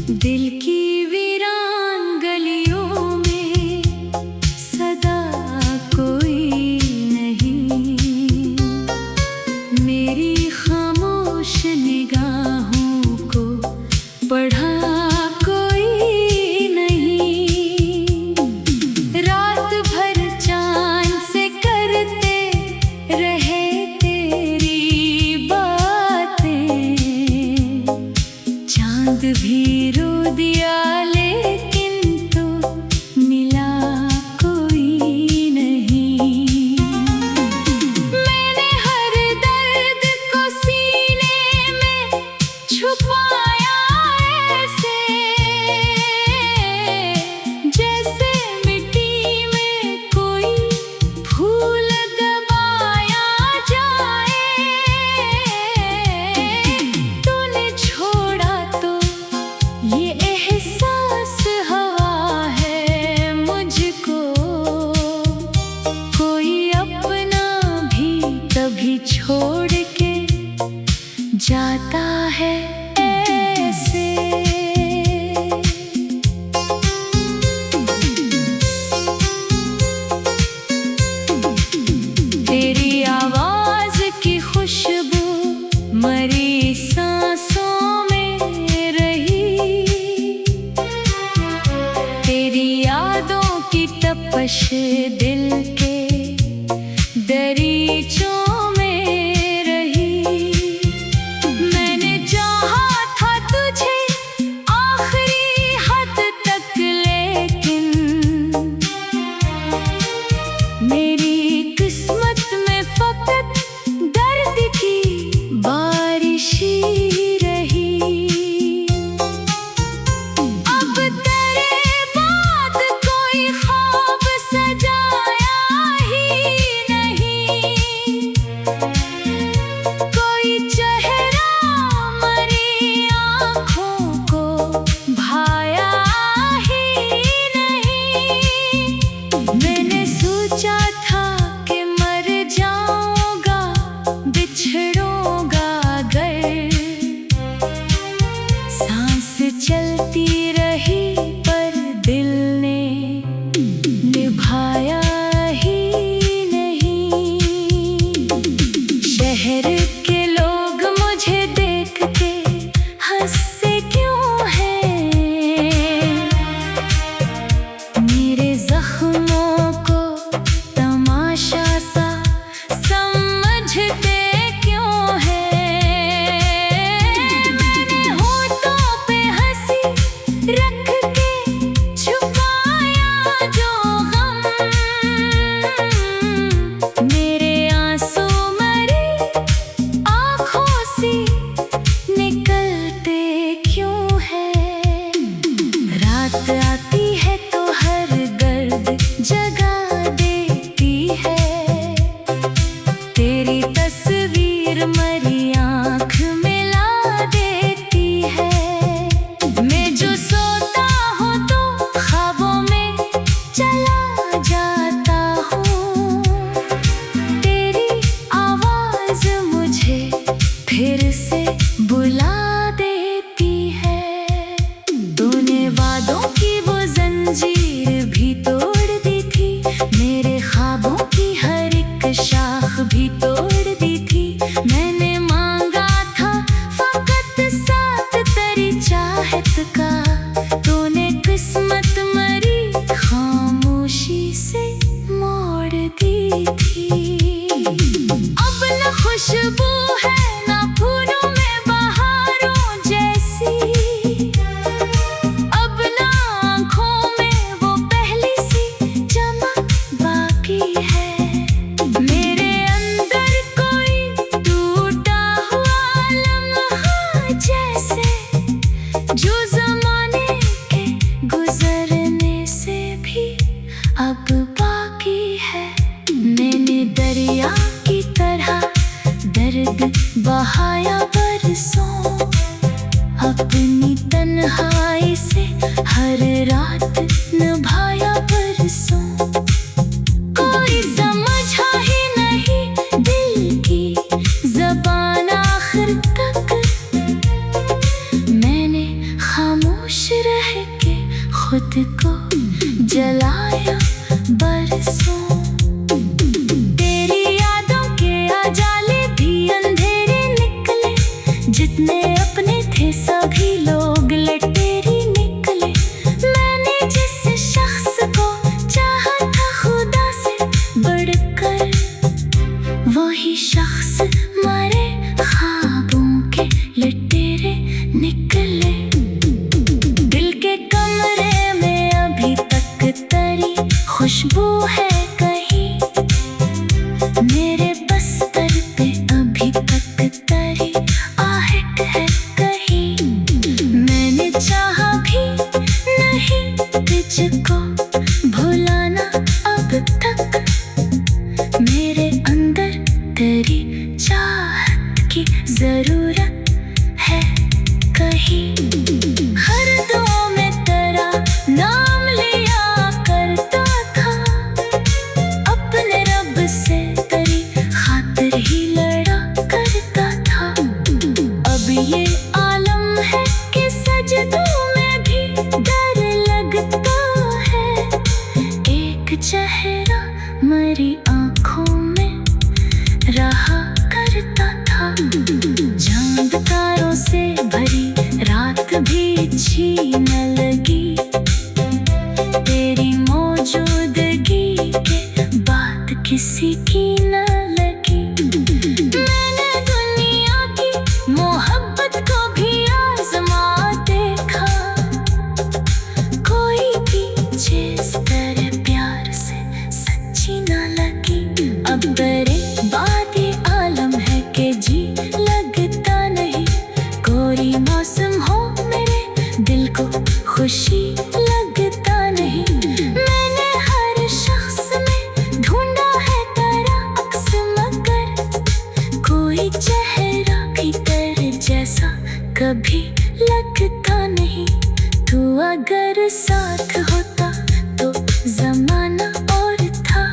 दिल की वीरान गलियों में सदा कोई नहीं, मेरी खामोश निगाहों को पढ़ा कोई नहीं। रात भर चांद से करते रहे तेरी बातें, चांद भी रो दिया लेकिन तो मिला कोई नहीं। मैंने हर दर्द को सीने में छुपाया ऐसे, जैसे मिट्टी में कोई फूल दबाया जाए। तूने छोड़ा तो ये एहसास हवा है मुझको, कोई अपना भी कभी छोड़ के जाता है ऐसे। तेरी आवाज की खुशबू मरी सांसों में रही, तेरी यादों की तपश दिल के दरीचों में रही। मैंने चाहा था तुझे आखिरी हद तक, लेकिन मेरी किस्मत में फकत दर्द की बारिश ही रही। अब तेरे बाद कोई ख्वाब सजाया ही नहीं, कोई चेहरा मरी आँखों को भाया ही नहीं। मैंने सोचा था कि मर जाऊंगा, बिछड़ूंगा अगर, सांस चलती रही पर दिल ने निभाया ही नहीं। शहर के लोग मुझे देख के हंसते क्यों हैं, मेरे जख्मों को तमाशा सा समझते क्यों हैं। मैंने होठों पे हंसी रख के छुपाया जो गम, मेरे आंसू मरे आँखों से निकलते क्यों हैं। रात आती है तो हर गर्द जगा देती है, तेरी तस्वीर मरी आँख मिला देती है। मैं जो सोता हूँ तो ख्वाबों में चला जाता हूँ, तेरी आवाज मुझे फिर से बुला देती है। तूने वादों की वो जंजीर भी तोड़ दी थी, मेरे ख्वाबों की हर एक शाख भी तोड़ दी थी। मैंने मांगा था फकत साथ तेरी चाहत का, तूने किस्मत मरी खामोशी से मोड़ दी थी। अब न खुशबू है ना फूलों में बहारों जैसी, अब ना आँखों में वो पहली सी चमक बाकी है। मेरे अंदर कोई टूटा हुआ लम्हा जैसे, जो ज़माने के गुजरने से भी अब बाकी है। मैंने दरिया की तरह दर्द बहाया बरसों, अपनी तन्हाई से हर रात निभाया बरसों। कोई समझा ही नहीं दिल की जबान आखिर तक, मैंने खामोश खुद को जलाया बरसों। तेरी यादों के उजाले भी अंधेरे निकले, जितने अपने थे सभी लोग लटेरी निकले। मैंने जिस शख्स को चाहा था खुदा से बढ़कर, वही शख्स मरे ख्वाबों के लटेरे निकले। दिल के कमरे में अभी तक तरी खुशबू है कहीं, मेरे बस्तर पे अभी तक तरी आहट है कहीं। मैंने चाहा भी नहीं तुझको भुलाना अब तक, मेरे अंदर तेरी चाहत की जरूरत है कहीं। हर दुआ में तेरा नाम लिया करता था, अपने रब से तेरी खातिर ही लड़ा करता था। अब ये आलम है कि सजदों में भी डर लगता है। एक चेहरा मरी आँखों में रहा करता था, चांद तारों से भरी रात भी अच्छी न लगी, तेरी मौजूदगी के बाद किसी की न लगी। मैंने दुनिया की मोहब्बत को भी आजमा देखा, कोई भी चीज तेरे प्यार से सच्ची न लगी। अब तेरे बाद ये आलम है कि जी लगता नहीं, कोई मौसम हो मेरे दिल को खुशी लगता नहीं। मैंने हर शख्स में ढूंढा है तेरा अक्स, मगर कोई चेहरा भी तेरे जैसा कभी लगता नहीं। तू अगर साथ होता तो जमाना और था,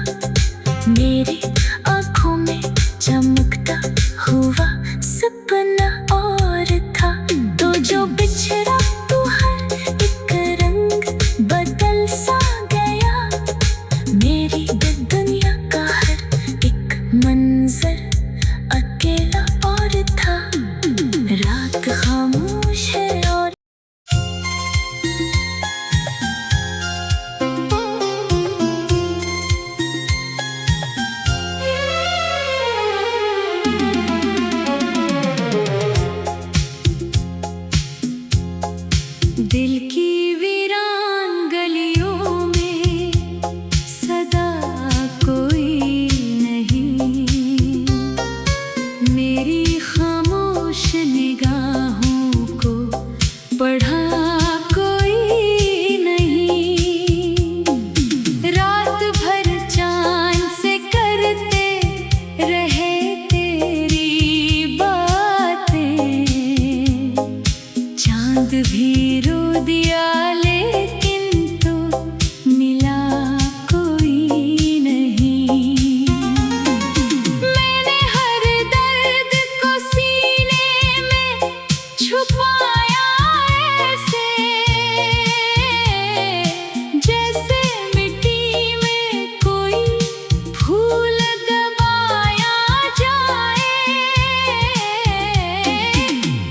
मेरी आँखों में चमकता हुआ सपना और था। तो जो बिछड़ा तू हर एक रंग बदल सा गया, मेरी दुनिया का हर एक मंजर अकेला और था। रात खामोश है और दिल की वीरान गलियों में सदा कोई नहीं, मेरी खामोश निगाहों को पढ़ा कोई नहीं। रात भर चांद से करते रहे तेरी बातें, चांद भी रो दिया लेकिन तो मिला कोई नहीं। मैंने हर दर्द को सीने में छुपाया ऐसे, जैसे मिट्टी में कोई फूल दबाया जाए।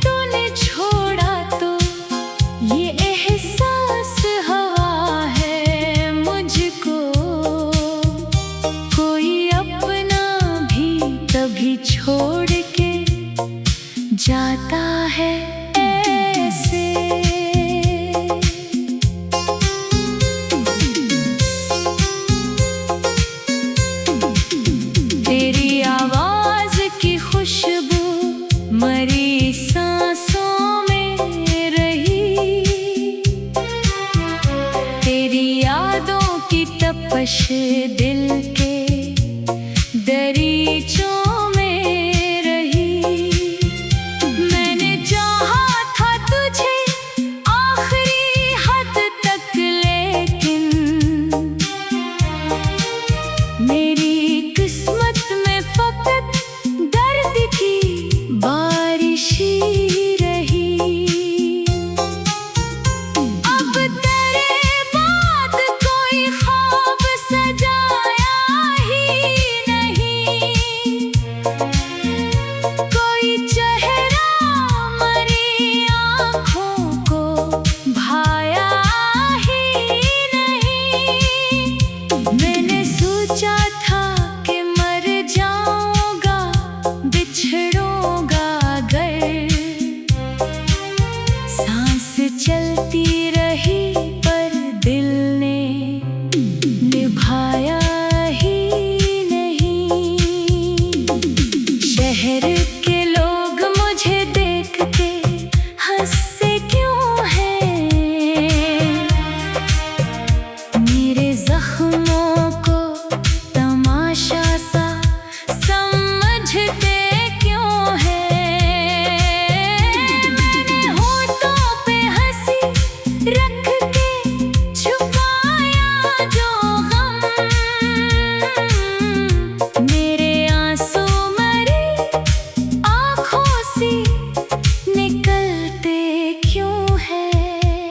तूने छोड़ा तो ये एहसास हवा है मुझको, कोई अपना भी तभी छोड़ के जाता है ऐसे। तेरी आवाज की खुशबू मरी सांसों में रही, तेरी यादों की तपश दिल के दरीचों में रही। मैंने चाहा था तुझे आखिरी हद तक, लेकिन मेरी किस्मत में फकत दर्द की बारिश ही रही। अब तेरे चलती रही पर दिल ने निभाया ही नहीं। शहर के लोग मुझे देख के हंसते क्यों हैं, मेरे जख्मों को तमाशा सा समझते क्यों हैं। मैंने होठों पे हंसी रख के छुपाया जो गम, मेरे आंसू मरी आँखों से निकलते क्यों हैं।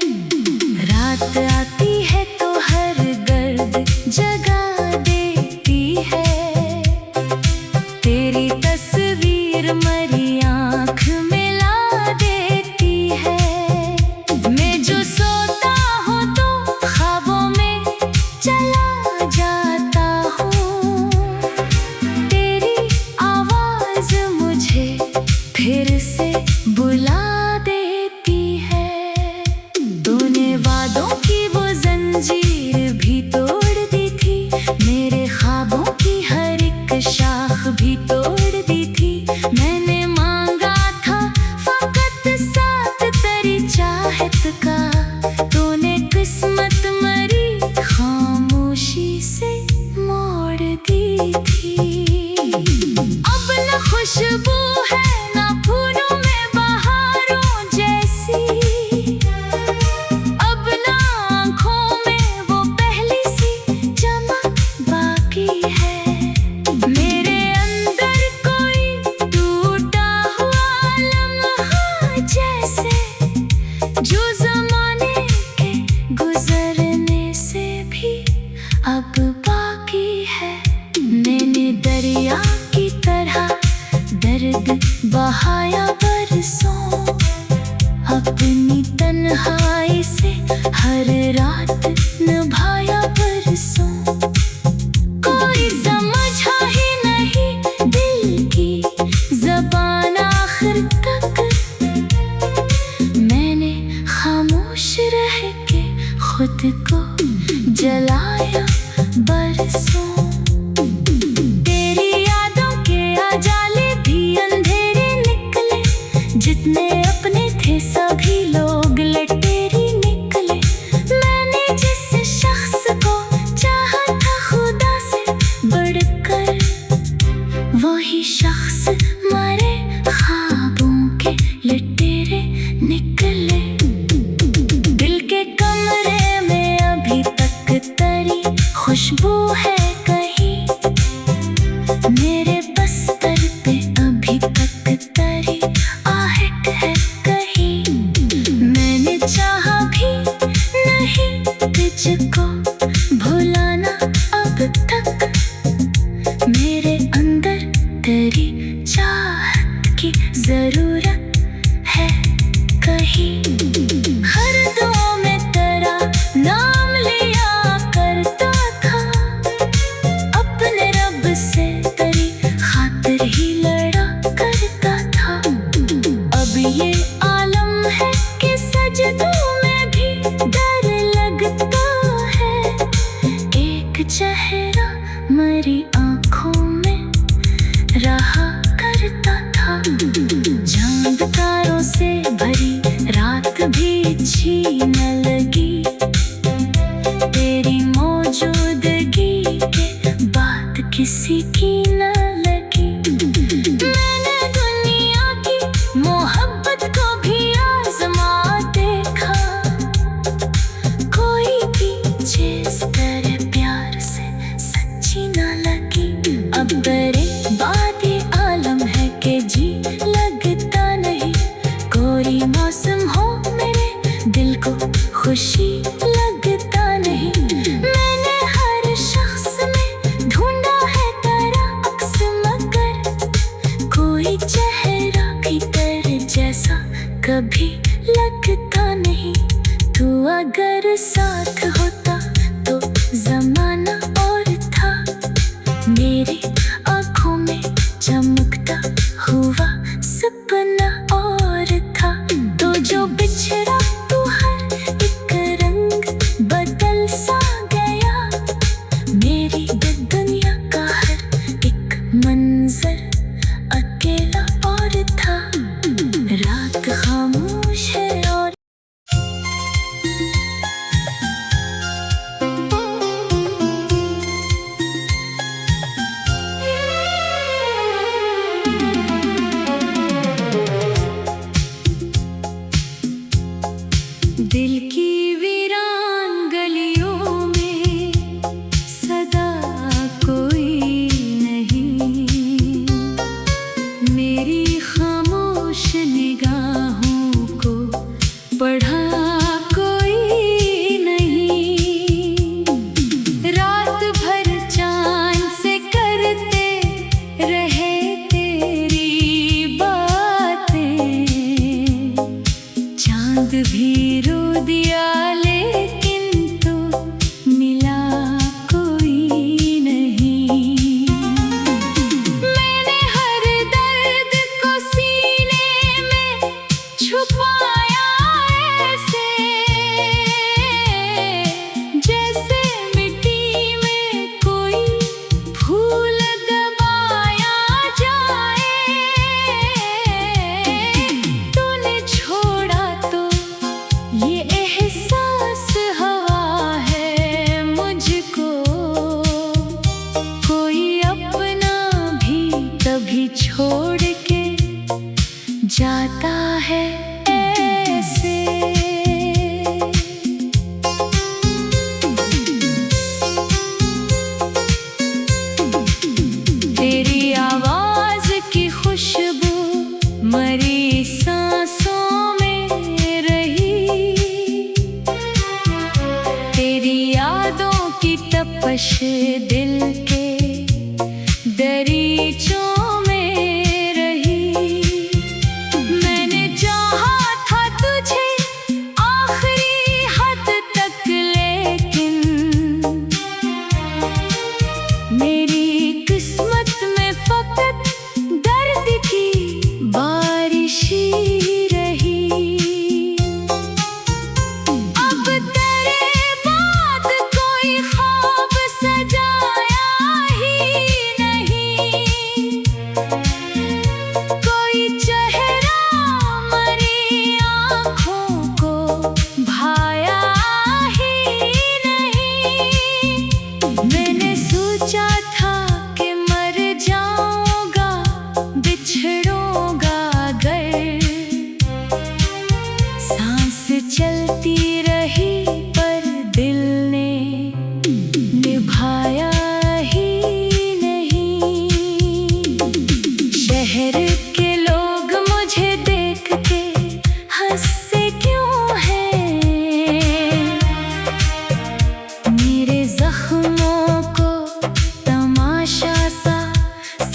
रात आती है तो हर गर्द जगा देती है, तेरी तस्वीर मरी आँख मिला देती है। मैं जो सोता हूँ तो ख्वाबों में चला जाता हूँ, तेरी आवाज़ मुझे फिर से बुला देती है। तूने वादों की वो जंजीर भी तोड़ दी थी, मेरे ख्वाबों की हर एक शाख भी तोड़ दी थी। मैंने मांगा था फकत साथ तेरी चाहत का, तूने किस्मत मरी खामोशी से मोड़ दी थी। अब न खुशबू है ना फूलों में बहारों जैसी, अब ना आँखों में वो पहली सी चमक बाकी है। मेरे अंदर कोई टूटा हुआ लम्हा जैसे, जो ज़माने के गुजरने से भी अब बाकी है। मैंने दरिया की तरह दर्द बहाया बरसों, अपनी तन्हाई से हर रात निभाया बरसों। कोई समझा ही नहीं दिल की ज़बान आखिर तक, मैंने खामोश रह के खुद को जलाया बरसों। तेरी यादों के उजाले भी अंधेरे निकले, जितने अपने थे सभी लोग लटेरी निकले। मैंने जिस शख्स को चाहा था खुदा से बढ़कर, वही शख्स मरे ख्वाबों के लटेरे निकले। दिल के कमरे में अभी तक तेरी खुशबू है कहीं, मेरे बस्तर पे अभी तक तेरी आहट है कहीं। मैंने चाहा भी नहीं तुझको भुलाना अब तक, मेरे अंदर तेरी चाहत की जरूरत है कहीं। हर दुआ में तेरा नाम लिया करता था, अपने रब से तेरी खातिर ही लड़ा करता था। अब ये आलम है कि सजदों में भी डर लगता है, एक चेहरा मरी आँखों में रहा करता था। चांद तारों से भरी रात भी अच्छी न लगी, तेरी मौजूदगी के बाद किसी की न लगी। मैंने दुनिया की मोहब्बत को भी आजमा देखा, कोई भी चीज़ तेरे प्यार से सच्ची न लगी। अब तेरे बाद ये आलम है कि जी लगता नहीं, कोई मौसम हो मेरे दिल को खुशी लगता नहीं। मैंने हर शख्स में ढूंढा है तेरा अक्स, मगर कोई चेहरा भी तेरे जैसा कभी लगता नहीं। तू अगर साथ होता तो जमाना और था, मेरी आँखों में चमकता हुआ सपना और था। तो जो बिछड़ा तू दिल की वीरान गलियों में सदा कोई नहीं, मेरी खामोश निगाहों को पढ़ा कोई नहीं। रात भर चांद से करते रहे तेरी बातें, चांद भी रो दिया लेकिन तो मिला कोई नहीं। मैंने हर दर्द को सीने में छुपाया ऐसे, जैसे मिट्टी में कोई फूल दबाया जाए। तूने छोड़ा तो ये एहसास हवा है मुझको, कोई अपना भी कभी छोड़ के जाता है ऐसे। तेरी आवाज की खुशबू मरी सांसों में रही, तेरी यादों की तपश दिल के दरीचों में रही। मैंने चाहा था तुझे आखिरी हद तक, लेकिन मेरी किस्मत में फकत दर्द की बारिश ही रही। अब तेरे बाद कोई ख्वाब सजाया ही नहीं, कोई चेहरा मरी आँखों को भाया ही नहीं। मैंने सोचा था कि मर जाऊंगा, बिछड़ूंगा अगर, सांस चलती रही पर दिल ने निभाया ही नहीं। शहर के लोग मुझे देख के हंसते क्यों हैं, मेरे जख्मों को तमाशा सा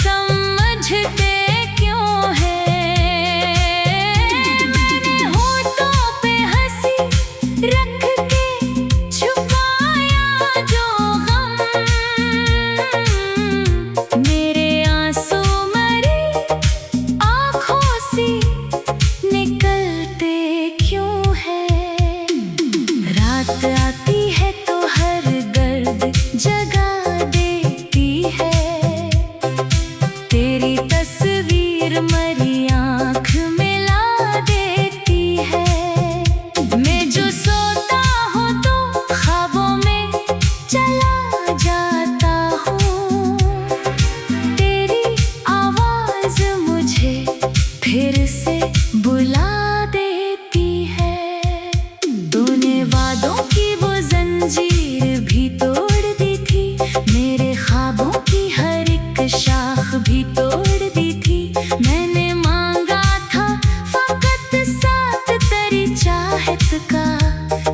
समझते क्यों हैं। मैंने होठों पे हंसी रख के छुपाया जो गम, मेरे आंसू मरी आँखों से निकलते क्यों हैं। रात आती है तो हर दर्द जगा देती है, तेरी तस्वीर मरी आँख मिला देती है। मैं जो सोता हूँ तो ख्वाबों में चला जाता हूँ, तेरी आवाज मुझे फिर से बुला देती है। तूने वादों की वो जंजीर भी तोड़ दी थी, मेरे ख्वाबों की हर एक शाख भी तोड़ दी थी। मैंने मांगा था फकत साथ तेरी चाहत का,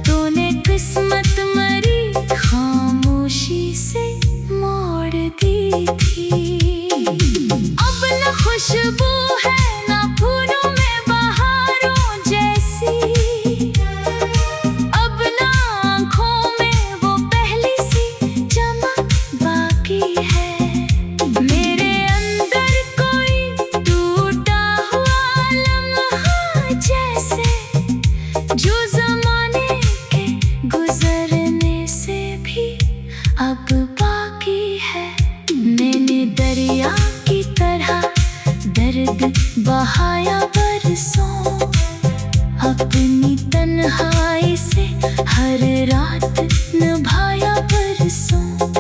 तूने किस्मत मरी खामोशी से मोड़ दी थी। अब न खुशबू है न फूलों में बहारों जैसी, अब न आँखों में वो पहली सी चमक बाकी है। मेरे अंदर कोई टूटा हुआ लम्हा जैसे, जो ज़माने के गुजरने से भी अब बाकी है। मैंने दरिया की तरह दर्द बहाया बरसों, अपनी तन्हाई से हर रात निभाया बरसों।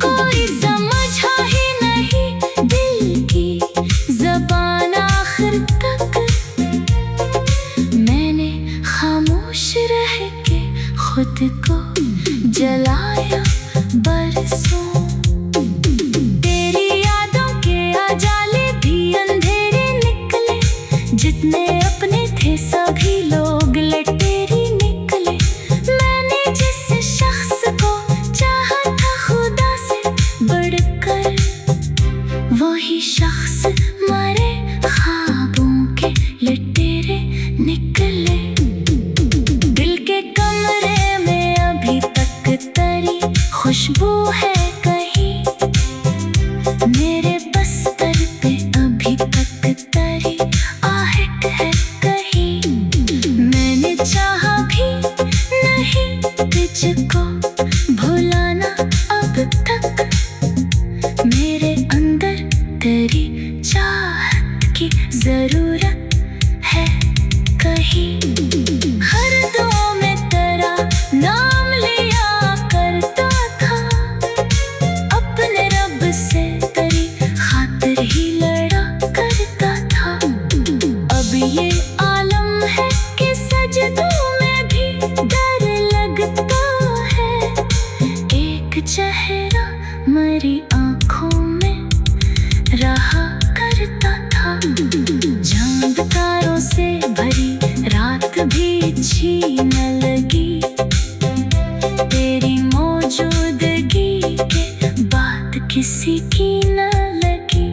कोई समझा ही नहीं दिल की जबान आखिर तक, मैंने खामोश खुद को जलाया बरसों। तेरी यादों के उजाले भी अंधेरे निकले, जितने अपने थे सभी लोग लटेरे निकले। मैंने जिस शख्स को चाहा था खुदा से बढ़कर, वही शख्स मरे ख्वाबों के लटेरे निकले। दिल के कमरे में अभी तक तेरी खुशबू है कहीं, मेरे बस्तर पे अभी तक तेरी आहट है कहीं। मैंने चाहा भी नहीं तुझको भुलाना अब तक, मेरे अंदर तेरी चाहत की जरूरत है कहीं। हर दुआ में तेरा नाम लिया करता था, अपने रब से तेरी खातिर ही लड़ा करता था। अब ये आलम है कि सजदों में भी डर लगता है। एक चेहरा मरी आँखों में रहा करता था, चांद तारों से भरी रात भी अच्छी न लगी, तेरी मौजूदगी के बाद किसी की न लगी।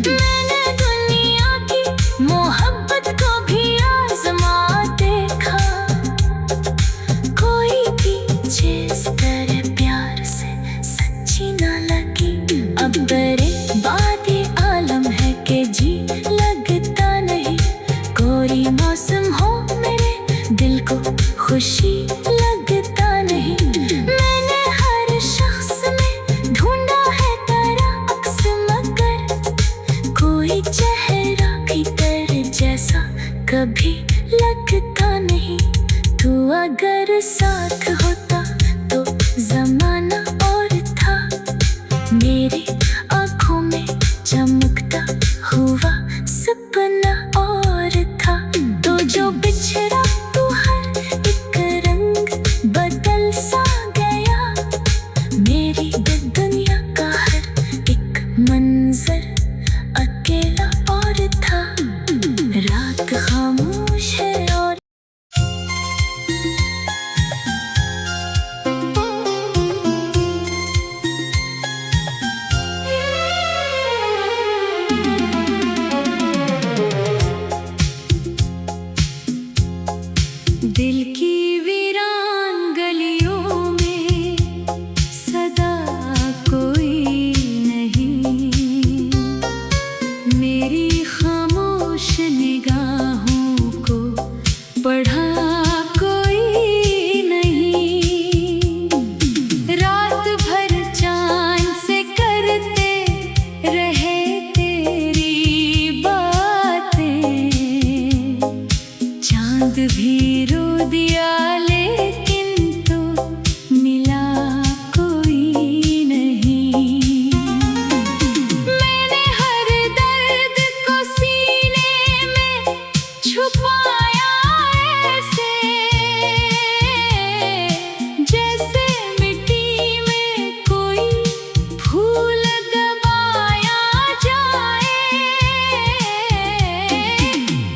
मैंने दुनिया की मोहब्बत को भी आजमा देखा, कोई भी चीज़ तेरे प्यार से सच्ची न लगी। अब तेरे बाद ये आलम है कि जी लगता नहीं, कोई मौसम हो मेरे दिल को खुशी लगता नहीं। मैंने हर शख्स में ढूंढा है तेरा अक्स, मगर कोई चेहरा भी तेरे जैसा कभी लगता नहीं। तू अगर साथ होता तो जमाना और था, मेरी आँखों में चमकता हुआ सपना और था। तो जो बिछड़ा तू हर एक रंग बदल सा गया, मेरी दुनिया का हर एक मंजर अकेला और था। रात खामोश है और दिल की वीरान गलियों में सदा कोई नहीं, मेरी खामोश निगाहों को पढ़ा कोई नहीं। रात भर चांद से करते रहे तेरी बातें, चांद भी रो दिया लेकिन तो मिला कोई नहीं। मैंने हर दर्द को सीने में छुपाया ऐसे, जैसे मिट्टी में कोई फूल दबाया जाए।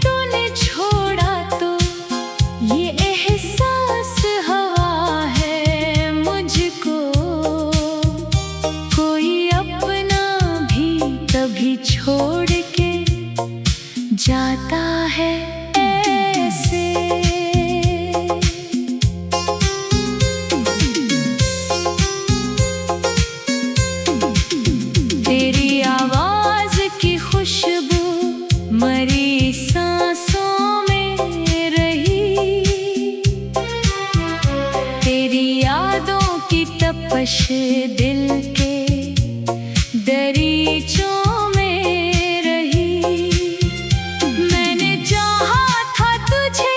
तूने छोड़ा तो ये एहसास हवा है मुझको, कोई अपना भी कभी छोड़ के जाता है ऐसे। तेरी आवाज की खुशबू मरी सांसों में रही, तेरी यादों की तपश दिल के दरीचों में रही। मैंने चाहा था तुझे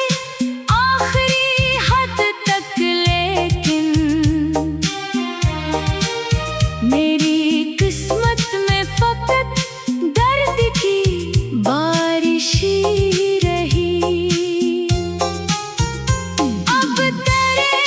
आखिरी हद तक, लेकिन मेरी किस्मत में फकत दर्द की बारिश ही रही। अब तेरे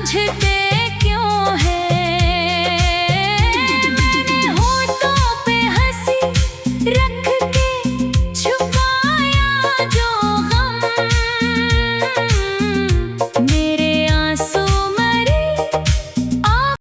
समझ के